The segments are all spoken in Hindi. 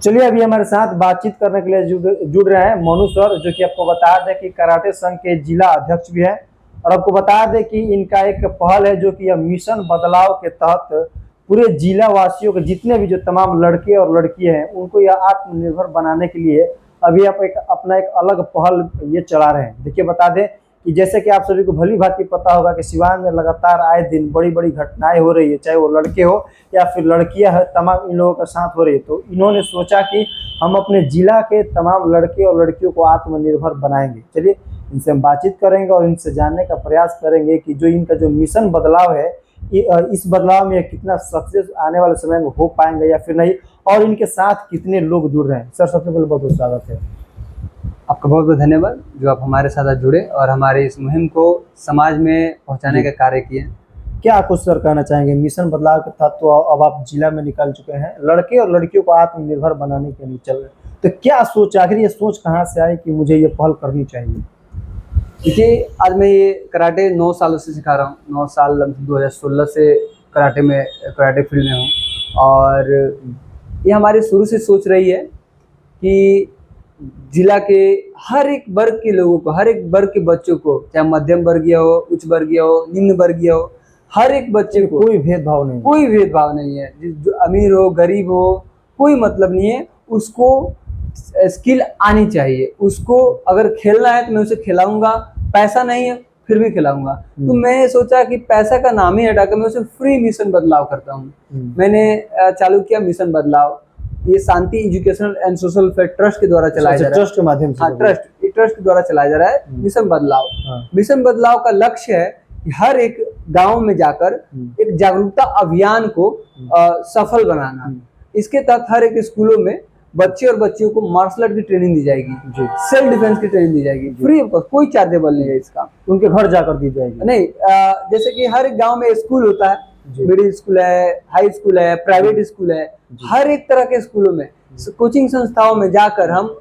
चलिए अभी हमारे साथ बातचीत करने के लिए जुड़ रहे हैं मोनू सर, जो कि आपको बता दें कि कराटे संघ के जिला अध्यक्ष भी हैं। और आपको बता दें कि इनका एक पहल है जो कि यह मिशन बदलाव के तहत पूरे जिला वासियों के जितने भी जो तमाम लड़के और लड़कियां हैं उनको यह आत्मनिर्भर बनाने के लिए अभी आप अपना एक अलग पहल ये चला रहे हैं। देखिए बता दें कि जैसे कि आप सभी को भली भांति पता होगा कि सिवान में लगातार आए दिन बड़ी बड़ी घटनाएं हो रही है, चाहे वो लड़के हो या फिर लड़कियां है, तमाम इन लोगों के साथ हो रही है। तो इन्होंने सोचा कि हम अपने जिला के तमाम लड़के और लड़कियों को आत्मनिर्भर बनाएंगे। चलिए इनसे हम बातचीत करेंगे और इनसे जानने का प्रयास करेंगे कि जो इनका जो मिशन बदलाव है इस बदलाव में कितना सक्सेस आने वाले समय में हो पाएंगे या फिर नहीं, और इनके साथ कितने लोग जुड़ रहे हैं। सर सबसे पहले बहुत बहुत स्वागत है। आपका बहुत बहुत धन्यवाद जो आप हमारे साथ जुड़े और हमारे इस मुहिम को समाज में पहुंचाने का कार्य किए। क्या कुछ सर कहना चाहेंगे मिशन बदलाव के तहत? तो अब आप जिला में निकल चुके हैं, लड़के और लड़कियों को आत्मनिर्भर बनाने के लिए चल रहे हैं, तो क्या सोच, आखिर ये सोच कहाँ से आई कि मुझे ये पहल करनी चाहिए? देखिए आज मैं ये कराटे 9 सालों से सिखा रहा हूँ। 9 साल 2016 से कराटे फील्ड में हूँ और ये हमारी शुरू से सोच रही है कि जिला के हर एक वर्ग के लोगों को, हर एक वर्ग के बच्चों को, चाहे मध्यम वर्गीय हो, उच्च वर्गीय हो, निम्न वर्गीय हो, हर एक बच्चे को कोई भेदभाव नहीं है। जो अमीर हो गरीब हो कोई मतलब नहीं है, उसको स्किल आनी चाहिए। उसको अगर खेलना है तो मैं उसे खिलाऊंगा, पैसा नहीं है फिर भी खिलाऊंगा। तो मैं सोचा कि पैसा का नाम ही हटाकर मैं उसे फ्री मिशन बदलाव करता हूँ। मैंने चालू किया मिशन बदलाव। ये Shanti educational and social welfare trust के द्वारा चलाया जा रहा है। ट्रस्ट के माध्यम से? ट्रस्ट के द्वारा चलाया जा रहा है मिशन बदलाव। मिशन बदलाव का लक्ष्य है कि हर एक गांव में जाकर एक जागरूकता अभियान को सफल बनाना। इसके तहत हर एक स्कूलों में बच्चे और बच्चियों को मार्शल आर्ट की ट्रेनिंग दी जाएगी, सेल्फ डिफेंस की ट्रेनिंग दी जाएगी, फ्री ऑफ कॉस्ट, कोई चार्जेबल नहीं है इसका। उनके घर जाकर दी जाएगी? नहीं, जैसे कि हर एक गांव में स्कूल होता है, मिडिल स्कूल है, हाई स्कूल है, प्राइवेट स्कूल है, हर एक तरह के स्कूलों में, कोचिंग संस्थाओं में जाकर हम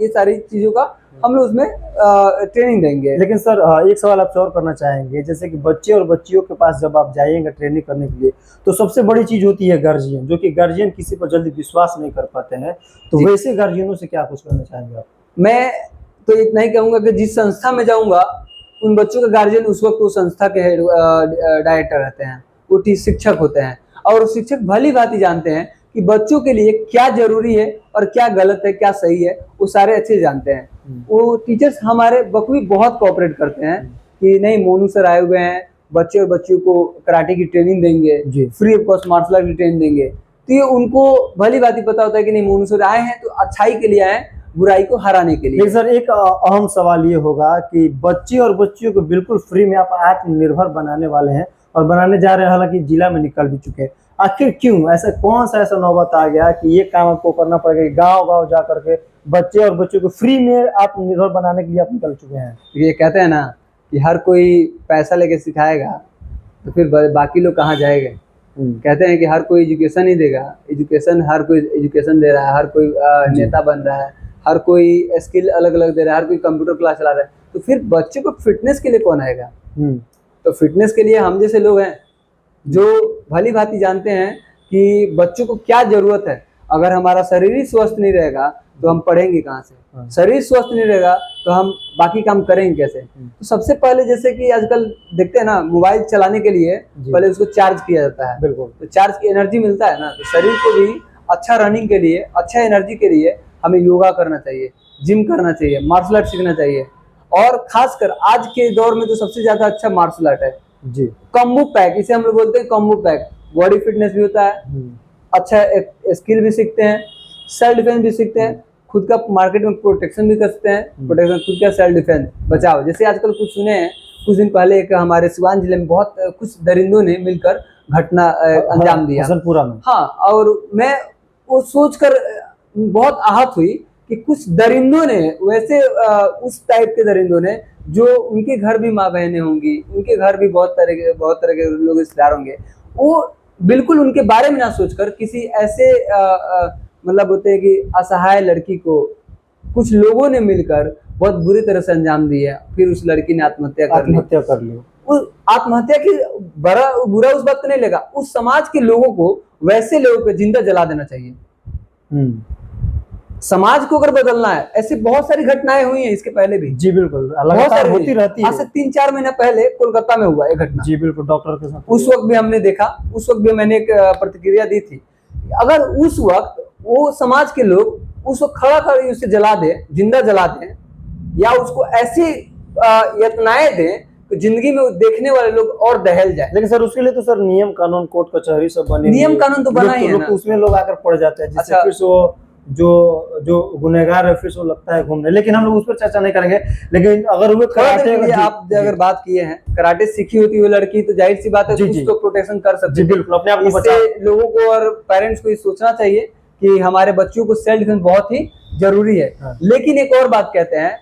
ये सारी चीजों का हम लोग उसमें ट्रेनिंग देंगे। लेकिन सर एक सवाल आपसे और करना चाहेंगे, जैसे कि बच्चे और बच्चियों के पास जब आप जाइएगा ट्रेनिंग करने के लिए तो सबसे बड़ी चीज होती है गार्जियन, जो कि गार्जियन किसी पर जल्दी विश्वास नहीं कर पाते हैं, तो वैसे गार्जियनों से क्या कुछ करना चाहेंगे आप? मैं तो इतना ही कहूंगा कि जिस संस्था में जाऊंगा उन बच्चों का गार्जियन उस वक्त उस संस्था के डायरेक्टर रहते हैं, वो शिक्षक होते हैं, और शिक्षक भली भांति जानते हैं कि बच्चों के लिए क्या जरूरी है और क्या गलत है, क्या सही है, वो सारे अच्छे जानते हैं। वो टीचर्स हमारे बखूबी बहुत कोऑपरेट करते हैं कि नहीं, मोनू सर आए हुए हैं, बच्चे और बच्चियों को कराटे की ट्रेनिंग देंगे, free of cost martial art की ट्रेनिंग देंगे। तो ये उनको भली भांति पता होता है कि नहीं, मोनू सर आए हैं तो अच्छाई के लिए आए, बुराई को हराने के लिए। सर एक अहम सवाल ये होगा कि बच्चे और बच्चियों को बिल्कुल फ्री में आप आत्मनिर्भर बनाने वाले हैं और बनाने जा रहे हैं, हालांकि जिला में निकल भी चुके हैं। आखिर क्यों ऐसा, कौन सा ऐसा नौबत आ गया कि ये काम आपको करना पड़ेगा, गांव गांव जा करके बच्चे और बच्चों को फ्री में आत्मनिर्भर बनाने के लिए आप निकल चुके हैं? ये कहते हैं ना कि हर कोई पैसा लेके सिखाएगा तो फिर बाकी लोग कहाँ जाएंगे। कहते हैं कि हर कोई एजुकेशन ही देगा, हर कोई एजुकेशन दे रहा है, हर कोई नेता बन रहा है, हर कोई स्किल अलग अलग दे रहा है, हर कोई कंप्यूटर क्लास चला रहा है, तो फिर बच्चे को फिटनेस के लिए कौन आएगा? तो फिटनेस के लिए हम जैसे लोग हैं जो भली भांति जानते हैं कि बच्चों को क्या जरूरत है। अगर हमारा शरीर ही स्वस्थ नहीं रहेगा तो हम पढ़ेंगे कहाँ से? शरीर स्वस्थ नहीं रहेगा तो हम बाकी काम करेंगे कैसे? तो सबसे पहले जैसे कि आजकल देखते हैं ना, मोबाइल चलाने के लिए पहले उसको चार्ज किया जाता है। बिल्कुल। तो चार्ज की एनर्जी मिलता है ना, तो शरीर को भी अच्छा रनिंग के लिए, अच्छा एनर्जी के लिए हमें योगा करना चाहिए, जिम करना चाहिए, मार्शल आर्ट सीखना चाहिए। और खासकर आज के दौर में तो सबसे ज्यादा अच्छा मार्शल आर्ट है जी, कॉम्बो पैक, इसे हम लोग बोलते हैं कॉम्बो पैक। बॉडी फिटनेस भी होता है, अच्छा स्किल भी सीखते हैं, सेल्फ डिफेंस भी सीखते हैं, खुद का मार्केट में प्रोटेक्शन भी कर सकते हैं, प्रोटेक्शन खुद का सेल्फ डिफेंस बचाव। जैसे आजकल कुछ सुने हैं, कुछ दिन पहले एक हमारे सिवान जिले में बहुत कुछ दरिंदों ने मिलकर घटना अंजाम दिया हसनपुरा में। हाँ, और मैं वो सोचकर बहुत आहत हुई कि कुछ दरिंदों ने, वैसे उस टाइप के दरिंदों ने, जो उनके घर भी माँ बहनें होंगी, उनके घर भी बहुत तरह के लोग रिश्तेदार होंगे, वो बिल्कुल उनके बारे में ना सोचकर किसी ऐसे मतलब होते हैं कि असहाय लड़की को कुछ लोगों ने मिलकर बहुत बुरी तरह से अंजाम दिया। फिर उस लड़की ने आत्महत्या कर ली। उस आत्महत्या की बुरा उस बात को नहीं लगा, उस समाज के लोगों को, वैसे लोगों को जिंदा जला देना चाहिए। समाज को अगर बदलना है, ऐसी बहुत सारी घटनाएं हुई हैं इसके पहले भी। जी बिल्कुल, बहुत लगातार सारी होती रहती आज है। से 3-4 महीने पहले कोलकाता में हुआ एक घटना। जी बिल्कुल, डॉक्टर के साथ उस वक्त भी हमने देखा, उस वक्त भी मैंने एक प्रतिक्रिया दी थी। अगर उस वक्त वो समाज के लोग उस वक्त खड़ा खड़ी उसे जला दे, जिंदा जला दें, या उसको ऐसी यत्नाएं दें तो जिंदगी में देखने वाले लोग और दहल जाए। लेकिन सर उसके लिए तो सर नियम कानून कोर्ट कचहरी सब बने, नियम कानून तो बना ही है लोग ना। तो उसमें लोग आकर पड़ जाते हैं, जिससे अच्छा। फिर से वो जो जो गुनहगार है फिर से वो लगता है घूमने। लेकिन हम लोग उस पर चर्चा नहीं करेंगे। लेकिन अगर वो कराटे आप अगर बात किए हैं, कराटे सीखी होती है लड़की तो जाहिर सी बात है कुछ तो प्रोटेक्शन कर सकती है। बिल्कुल, अपने आप को इससे लोगों को और पेरेंट्स को ये सोचना चाहिए कि हमारे बच्चों को सेल्फ डिफेंस बहुत ही जरूरी है। लेकिन एक और बात कहते हैं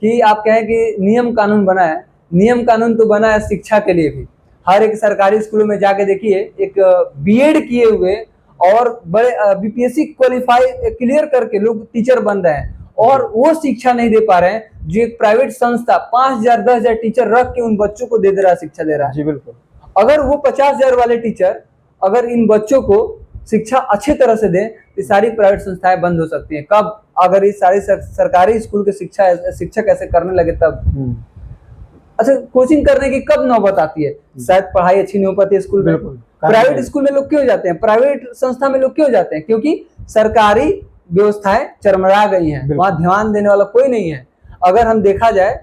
कि आप कहें कि नियम कानून बना है, नियम कानून तो बना है शिक्षा के लिए भी। हर एक सरकारी स्कूलों में जाके देखिए, एक बीएड किए हुए और बड़े बीपीएससी क्वालिफाई क्लियर करके लोग टीचर बन रहे हैं, और वो शिक्षा नहीं दे पा रहे हैं जो एक प्राइवेट संस्था 5,000 10,000 टीचर रख के उन बच्चों को दे रहा है, शिक्षा दे रहा है। जी बिल्कुल। अगर वो 50,000 वाले टीचर अगर इन बच्चों को शिक्षा अच्छी तरह से दें तो सारी प्राइवेट संस्थाएं बंद हो सकती हैं। कब? अगर ये सारी सरकारी स्कूल के शिक्षक ऐसे करने लगे तब। अच्छा, कोचिंग करने की कब नौबत आती है? शायद पढ़ाई अच्छी नहीं हो पाती है स्कूल में। प्राइवेट स्कूल में लोग क्यों जाते हैं, प्राइवेट संस्था में लोग क्यों जाते हैं? क्योंकि सरकारी व्यवस्थाएं चरमरा गई हैं, वहां ध्यान देने वाला कोई नहीं है। अगर हम देखा जाए,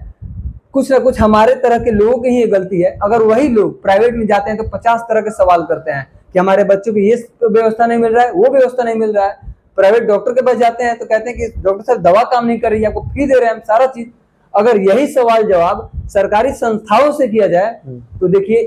कुछ ना कुछ हमारे तरह के लोगों की ही गलती है। अगर वही लोग प्राइवेट में जाते हैं तो 50 तरह के सवाल करते हैं कि हमारे बच्चों को ये व्यवस्था नहीं मिल रहा है, वो व्यवस्था नहीं मिल रहा है। प्राइवेट डॉक्टर के पास जाते हैं तो कहते हैं कि डॉक्टर साहब दवा काम नहीं कर रही है, आपको फी दे रहे हैं हम सारा चीज। अगर यही सवाल जवाब सरकारी संस्थाओं से किया जाए तो देखिए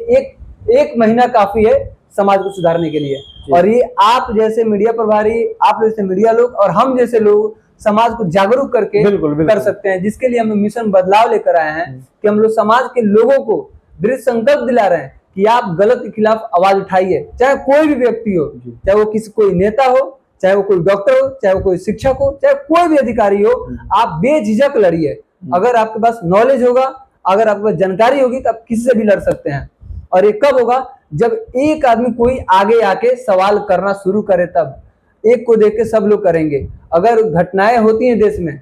एक महीना काफी है समाज को सुधारने के लिए। और ये आप जैसे मीडिया प्रभारी, आप जैसे मीडिया लोग और हम जैसे लोग समाज को जागरूक करके कर सकते हैं, जिसके लिए हम मिशन बदलाव लेकर आए हैं कि हम लोग समाज के लोगों को दृढ़ संकल्प दिला रहे हैं कि आप गलत के खिलाफ आवाज उठाइए, चाहे कोई भी व्यक्ति हो, चाहे वो कोई नेता हो, चाहे वो कोई डॉक्टर हो, चाहे वो कोई शिक्षक हो, चाहे कोई भी अधिकारी हो, आप बेझिझक लड़िए। अगर आपके पास नॉलेज होगा, अगर आपके पास जानकारी होगी तो आप किसी से भी लड़ सकते हैं। और ये कब होगा? जब एक आदमी कोई आगे आके सवाल करना शुरू करे, तब एक को देख के सब लोग करेंगे। अगर घटनाएं होती हैं देश में,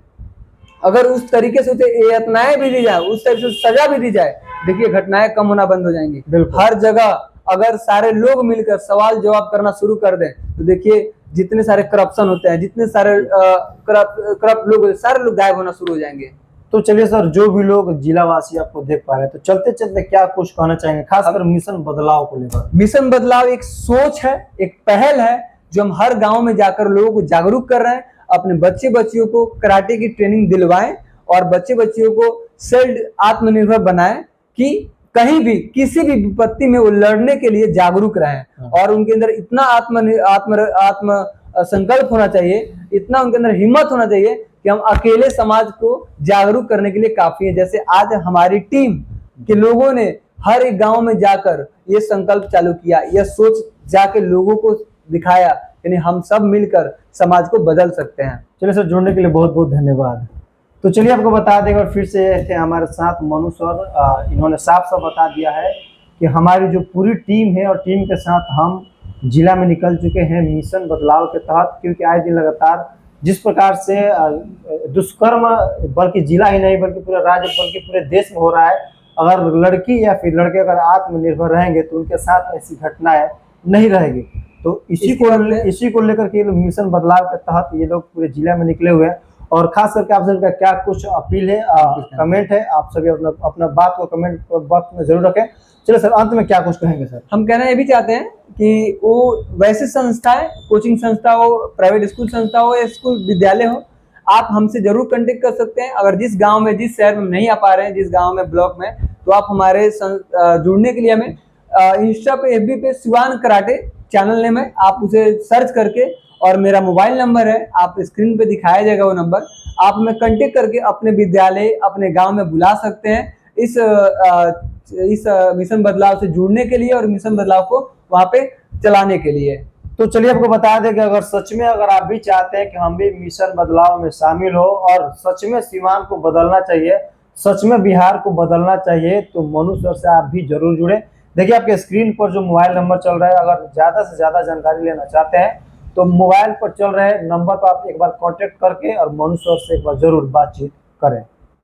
अगर उस तरीके से यातनाएं भी दी जाए, उस तरीके से सजा भी दी जाए, देखिए घटनाएं कम होना बंद हो जाएंगी। हर जगह अगर सारे लोग मिलकर सवाल जवाब करना शुरू कर दें तो देखिए जितने सारे करप्शन होते हैं, जितने सारे करप्ट लोग, सारे लोग गायब होना शुरू हो जाएंगे। तो चलिए सर, जो भी लोग जिलावासी आपको देख पा रहे हैं, तो चलते चलते क्या कुछ कहना चाहेंगे खासकर मिशन बदलाव को लेकर? मिशन बदलाव एक सोच है, एक पहल है जो हम हर गांव में जाकर लोगों को जागरूक कर रहे हैं। अपने बच्चे बच्चियों को कराटे की ट्रेनिंग दिलवाएं और बच्चे बच्चियों को सेल्फ आत्मनिर्भर बनाएं कि कहीं भी किसी भी विपत्ति में वो लड़ने के लिए जागरूक रहें। और उनके अंदर इतना आत्म संकल्प होना चाहिए, इतना उनके अंदर हिम्मत होना चाहिए कि हम अकेले समाज को जागरूक करने के लिए काफी है। जैसे आज हमारी टीम के लोगों ने हर एक गांव में जाकर ये संकल्प चालू किया, यह सोच जाके लोगों को दिखाया, यानी हम सब मिलकर समाज को बदल सकते हैं। चलिए सर, जुड़ने के लिए बहुत बहुत धन्यवाद। तो चलिए आपको बता देंगे, फिर से थे हमारे साथ मनु सर। इन्होंने साफ साफ बता दिया है कि हमारी जो पूरी टीम है और टीम के साथ हम जिला में निकल चुके हैं मिशन बदलाव के तहत। क्योंकि आए दिन लगातार जिस प्रकार से दुष्कर्म बल्कि जिला ही नहीं बल्कि पूरे राज्य बल्कि पूरे देश में हो रहा है, अगर लड़की या फिर लड़के अगर आत्मनिर्भर रहेंगे तो उनके साथ ऐसी घटनाएं नहीं रहेगी। तो इसी को लेकर के लोग मिशन बदलाव के तहत ये लोग पूरे जिला में निकले हुए हैं। और खास करके आप सबका क्या कुछ अपील है, कमेंट है, आप सभी अपना बात को कमेंट बॉक्स में जरूर रखें। चलो सर, अंत में क्या कुछ कहेंगे सर? हम कहना ये भी चाहते हैं कि वो वैसे संस्थाएं, कोचिंग संस्था हो, प्राइवेट स्कूल संस्था हो या स्कूल विद्यालय हो, आप हमसे जरूर कांटेक्ट कर सकते हैं। अगर जिस गांव में, जिस शहर में नहीं आ पा रहे हैं, जिस गांव में, ब्लॉक में, तो आप हमारे जुड़ने के लिए हमें इंस्टा पे, FB पे शिवान कराटे चैनल नेम है, आप उसे सर्च करके, और मेरा मोबाइल नंबर है, आप स्क्रीन पे दिखाया जाएगा वो नंबर, आप हमें कांटेक्ट करके अपने विद्यालय, अपने गांव में बुला सकते हैं इस मिशन बदलाव से जुड़ने के लिए और मिशन बदलाव को वहां पे चलाने के लिए। तो चलिए आपको बता दें कि अगर सच में अगर आप भी चाहते हैं कि हम भी मिशन बदलाव में शामिल हो और सच में सीवान को बदलना चाहिए, सच में बिहार को बदलना चाहिए, तो मनु सर से आप भी जरूर जुड़े। देखिए आपके स्क्रीन पर जो मोबाइल नंबर चल रहा है, अगर ज़्यादा से ज़्यादा जानकारी लेना चाहते हैं तो मोबाइल पर चल रहे नंबर पर आप एक बार कांटेक्ट करके और मनु सर से एक बार जरूर बातचीत करें।